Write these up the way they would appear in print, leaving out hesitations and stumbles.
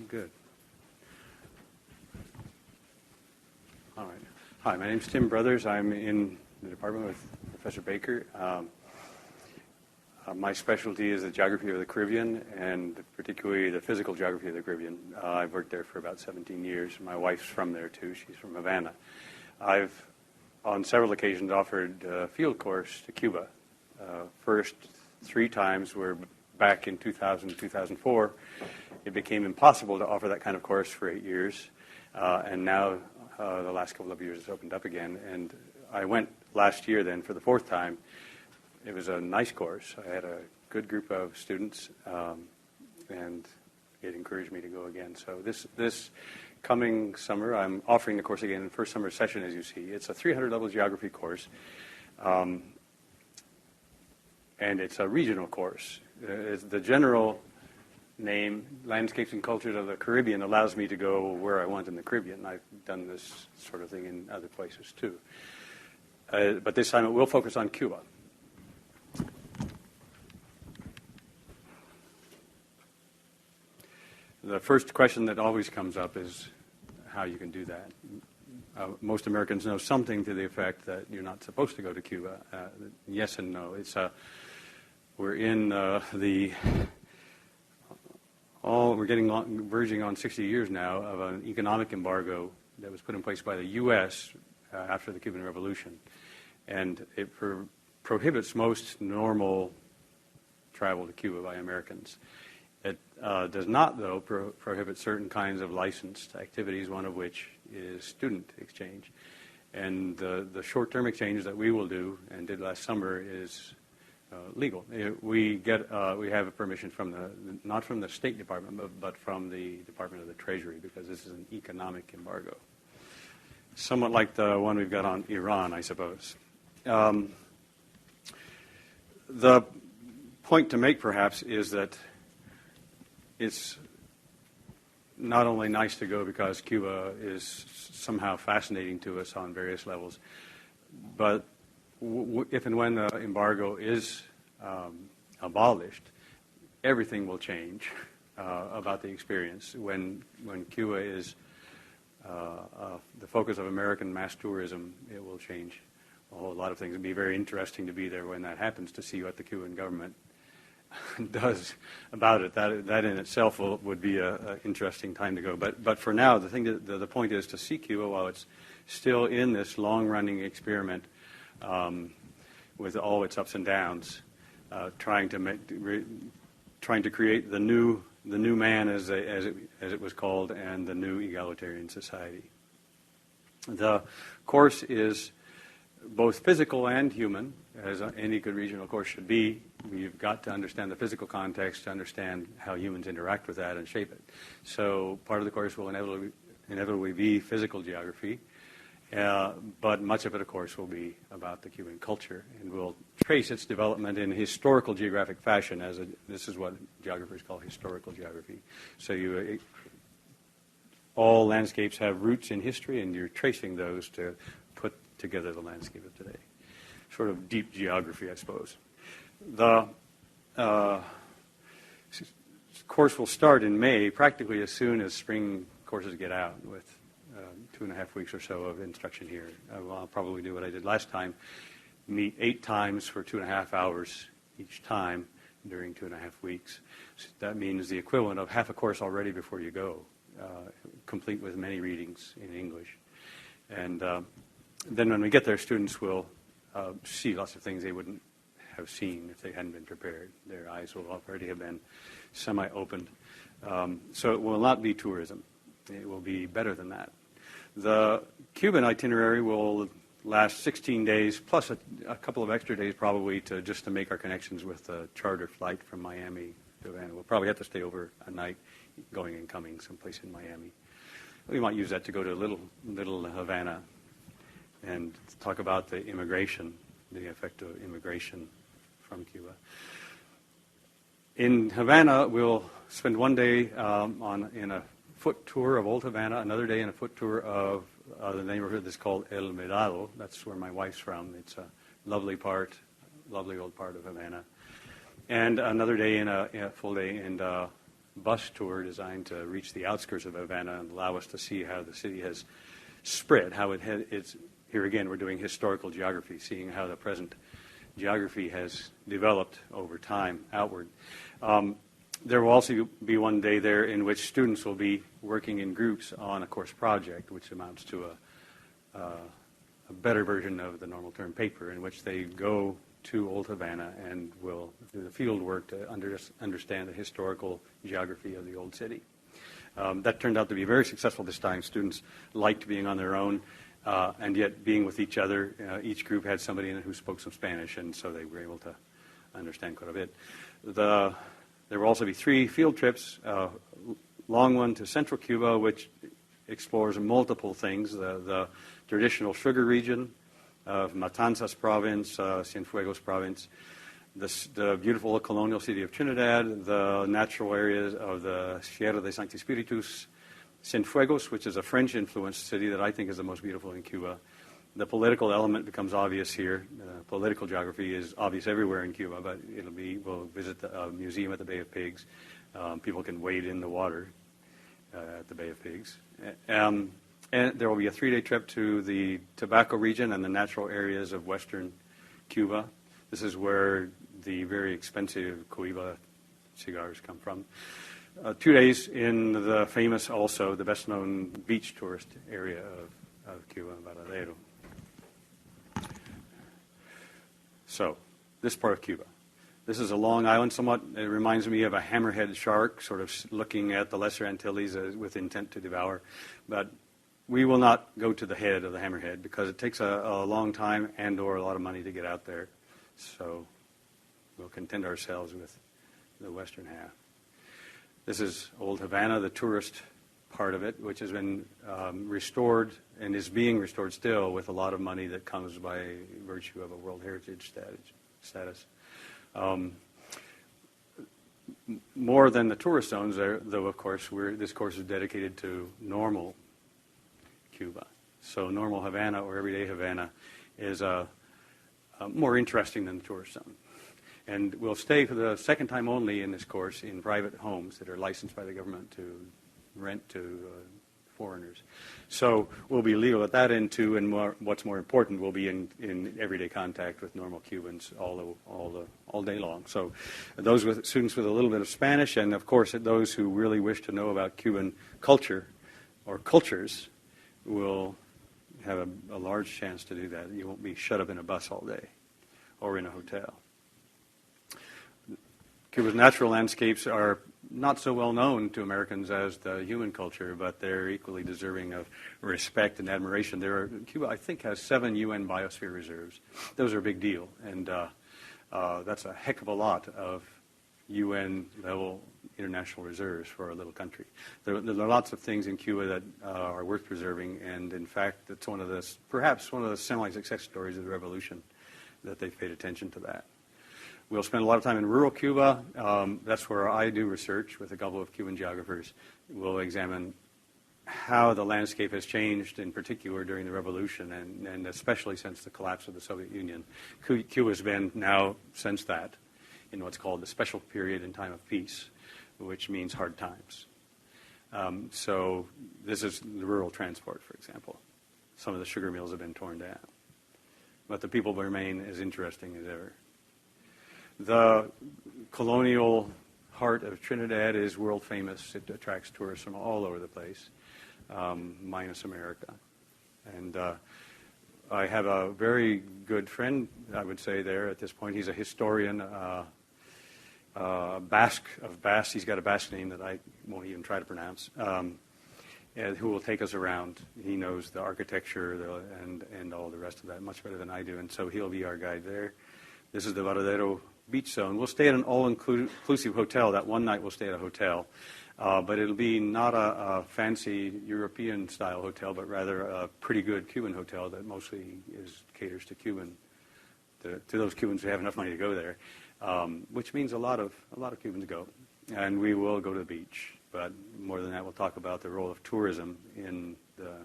Good. All right. Hi, my name's Tim Brothers. I'm in the department with Professor Baker. My specialty is the geography of the Caribbean, and particularly the physical geography of the Caribbean. I've worked there for about 17 years. My wife's from there, too. She's from Havana. I've, on several occasions, offered a field course to Cuba. First 3 times were back in 2000, 2004. It became impossible to offer that kind of course for 8 years, and now the last couple of years it's opened up again. And I went last year then for the 4th time. It was a nice course. I had a good group of students, and it encouraged me to go again. So this coming summer, I'm offering the course again in the first summer session, as you see. It's a 300-level geography course, and it's a regional course. The general name, Landscapes and Cultures of the Caribbean, allows me to go where I want in the Caribbean. I've done this sort of thing in other places, too. But this time it will focus on Cuba. The first question that always comes up is how you can do that. Most Americans know something to the effect that you're not supposed to go to Cuba. Yes and no. We're in we're getting verging on 60 years now of an economic embargo that was put in place by the U.S. After the Cuban Revolution, and it prohibits most normal travel to Cuba by Americans. It does not, though, prohibit certain kinds of licensed activities, one of which is student exchange. And the short-term exchange that we will do and did last summer is legal. We have a permission not from the State Department, but from the Department of the Treasury, because this is an economic embargo. Somewhat like the one we've got on Iran, I suppose. The point to make, perhaps, is that it's not only nice to go because Cuba is somehow fascinating to us on various levels, but if and when the embargo is abolished, everything will change about the experience. When Cuba is the focus of American mass tourism, it will change a whole lot of things. It'd be very interesting to be there when that happens, to see what the Cuban government does about it. That in itself would be an interesting time to go. But for now, the point is to see Cuba while it's still in this long-running experiment with all its ups and downs, trying to create the new man, as it was called, and the new egalitarian society. The course is both physical and human, as any good regional course should be. You've got to understand the physical context to understand how humans interact with that and shape it. So part of the course will inevitably be physical geography, but much of it, of course, will be about the Cuban culture, and we'll trace its development in historical geographic fashion. This is what geographers call historical geography. So all landscapes have roots in history, and you're tracing those to put together the landscape of today. Sort of deep geography, I suppose. The course will start in May, practically as soon as spring courses get out, with 2.5 weeks or so of instruction here. I'll probably do what I did last time, meet 8 times for 2.5 hours each time during 2.5 weeks. So that means the equivalent of half a course already before you go, complete with many readings in English. And then when we get there, students will see lots of things they wouldn't have seen if they hadn't been prepared. Their eyes will already have been semi-opened. So it will not be tourism. It will be better than that. The Cuban itinerary will last 16 days, plus a couple of extra days probably just to make our connections with the charter flight from Miami to Havana. We'll probably have to stay over a night going and coming someplace in Miami. We might use that to go to little Havana and talk about the effect of immigration from Cuba. In Havana, we'll spend one day in a foot tour of Old Havana, another day in a foot tour of the neighborhood that's called El Medado. That's where my wife's from. It's a lovely old part of Havana. And another day in a full day in bus tour designed to reach the outskirts of Havana and allow us to see how the city has spread, how it's, here again, we're doing historical geography, seeing how the present geography has developed over time outward. There will also be one day there in which students will be working in groups on a course project, which amounts to a better version of the normal term paper, in which they go to Old Havana and will do the field work to understand the historical geography of the old city. That turned out to be very successful this time. Students liked being on their own, and yet being with each other. Each group had somebody in it who spoke some Spanish, and so they were able to understand quite a bit. There will also be 3 field trips, long one to central Cuba, which explores multiple things, the traditional sugar region of Matanzas province, Cienfuegos province, the beautiful colonial city of Trinidad, the natural areas of the Sierra de Santi Espíritus, Cienfuegos, which is a French-influenced city that I think is the most beautiful in Cuba. The political element becomes obvious here. Political geography is obvious everywhere in Cuba, but we'll visit the museum at the Bay of Pigs. People can wade in the water at the Bay of Pigs. And there will be a 3-day trip to the tobacco region and the natural areas of western Cuba. This is where the very expensive Cohiba cigars come from. 2 days in the famous, also the best-known beach tourist area of Cuba, Varadero. So, this part of Cuba. This is a long island somewhat. It reminds me of a hammerhead shark, sort of looking at the Lesser Antilles with intent to devour. But we will not go to the head of the hammerhead because it takes a long time and or a lot of money to get out there. So we'll content ourselves with the western half. This is Old Havana, the tourist part of it, which has been restored and is being restored still with a lot of money that comes by virtue of a World Heritage status. More than the tourist zones, though, of course, this course is dedicated to normal Cuba. So normal Havana or everyday Havana is more interesting than the tourist zone. And we'll stay for the second time only in this course in private homes that are licensed by the government to rent to foreigners. So we'll be legal at that end too, and what's more important, we'll be in everyday contact with normal Cubans all day long. So those with students with a little bit of Spanish, and of course those who really wish to know about Cuban culture or cultures will have a large chance to do that. You won't be shut up in a bus all day or in a hotel. Cuba's natural landscapes are not so well known to Americans as the human culture, but they're equally deserving of respect and admiration. Cuba, I think, has 7 UN biosphere reserves. Those are a big deal, and that's a heck of a lot of UN-level international reserves for a little country. There are lots of things in Cuba that are worth preserving, and in fact, it's perhaps one of the semi-success stories of the revolution that they've paid attention to that. We'll spend a lot of time in rural Cuba. That's where I do research with a couple of Cuban geographers. We'll examine how the landscape has changed, in particular during the revolution, and especially since the collapse of the Soviet Union. Cuba's been now, since that, in what's called the special period in time of peace, which means hard times. So this is the rural transport, for example. Some of the sugar mills have been torn down. But the people remain as interesting as ever. The colonial heart of Trinidad is world famous. It attracts tourists from all over the place, minus America. And I have a very good friend, I would say, there at this point. He's a historian, Basque of Basque. He's got a Basque name that I won't even try to pronounce, and who will take us around. He knows the architecture and all the rest of that much better than I do, and so he'll be our guide there. This is the Varadero beach zone. We'll stay at an all-inclusive hotel. That one night we'll stay at a hotel. But it'll be not a fancy European-style hotel, but rather a pretty good Cuban hotel that mostly caters to those Cubans who have enough money to go there, which means a lot of Cubans go. And we will go to the beach. But more than that, we'll talk about the role of tourism in the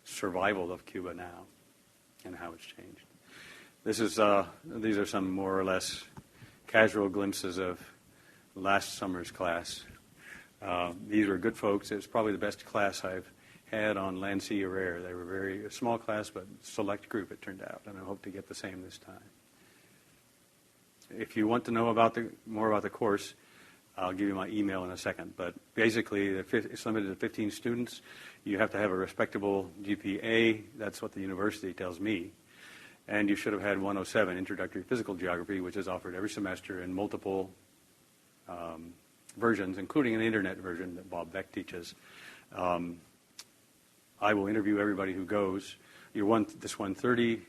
survival of Cuba now and how it's changed. These are some more or less casual glimpses of last summer's class. These were good folks. It was probably the best class I've had on land, sea, or air. They were a small class, but select group, it turned out, and I hope to get the same this time. If you want to know more about the course, I'll give you my email in a second. But basically, it's limited to 15 students. You have to have a respectable GPA. That's what the university tells me. And you should have had 107, Introductory Physical Geography, which is offered every semester in multiple versions, including an internet version that Bob Beck teaches. I will interview everybody who goes. This 130,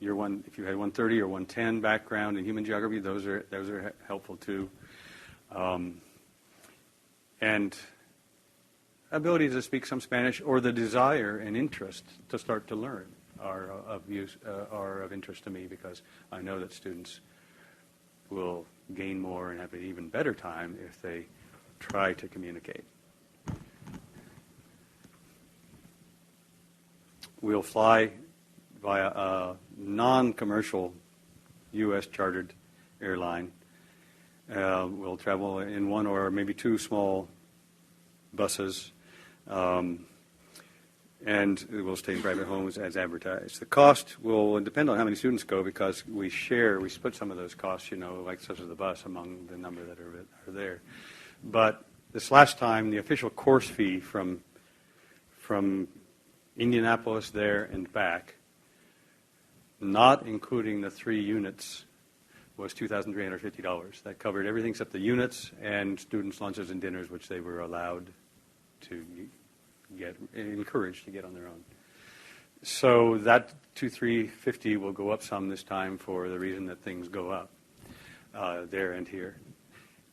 if you had 130 or 110 background in human geography, those are helpful too. And ability to speak some Spanish or the desire and interest to start to learn are of interest to me, because I know that students will gain more and have an even better time if they try to communicate. We'll fly via a non-commercial U.S. chartered airline. We'll travel in one or maybe two small buses, and we'll stay in private homes as advertised. The cost will depend on how many students go, because we split some of those costs, like such as the bus, among the number that are there. But this last time, the official course fee from Indianapolis there and back, not including the 3 units, was $2,350. That covered everything except the units and students' lunches and dinners, which they were allowed to get, encouraged to get on their own. So that $2,350 will go up some this time for the reason that things go up there and here.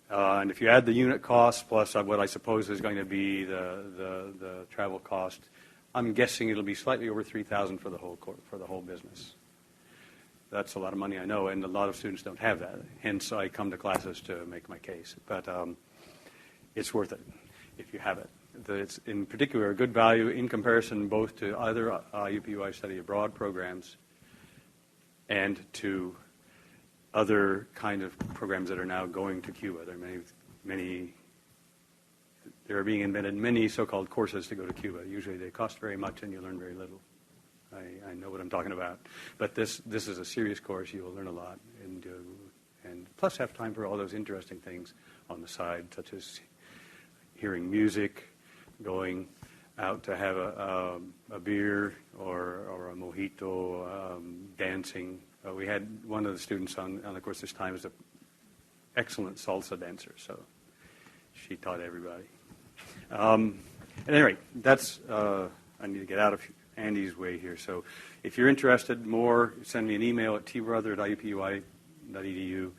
And if you add the unit cost plus what I suppose is going to be the travel cost, I'm guessing it'll be slightly over $3,000 for the whole business. That's a lot of money, I know, and a lot of students don't have that. Hence, I come to classes to make my case. But it's worth it if you have it. It's in particular a good value in comparison both to other IUPUI study abroad programs and to other kind of programs that are now going to Cuba. There are there are being invented many so-called courses to go to Cuba. Usually they cost very much and you learn very little. I know what I'm talking about. But this is a serious course. You will learn a lot and plus have time for all those interesting things on the side, such as hearing music, going out to have a beer or a mojito, dancing. We had one of the students on the course this time is an excellent salsa dancer, so she taught everybody. At any rate, that's I need to get out of Andy's way here. So if you're interested more, send me an email at tbrother@iupui.edu.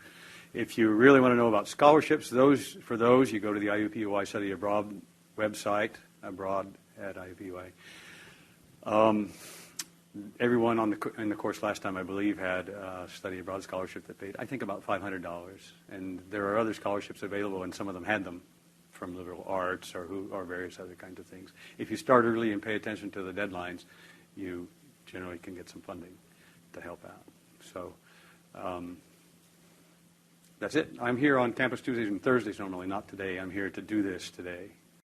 If you really want to know about scholarships, for those you go to the IUPUI Study Abroad website, abroad at IUPUI. Everyone in the course last time, I believe, had a study abroad scholarship that paid, I think, about $500. And there are other scholarships available, and some of them had them from liberal arts or various other kinds of things. If you start early and pay attention to the deadlines, you generally can get some funding to help out. So that's it. I'm here on campus Tuesdays and Thursdays normally, not today. I'm here to do this today.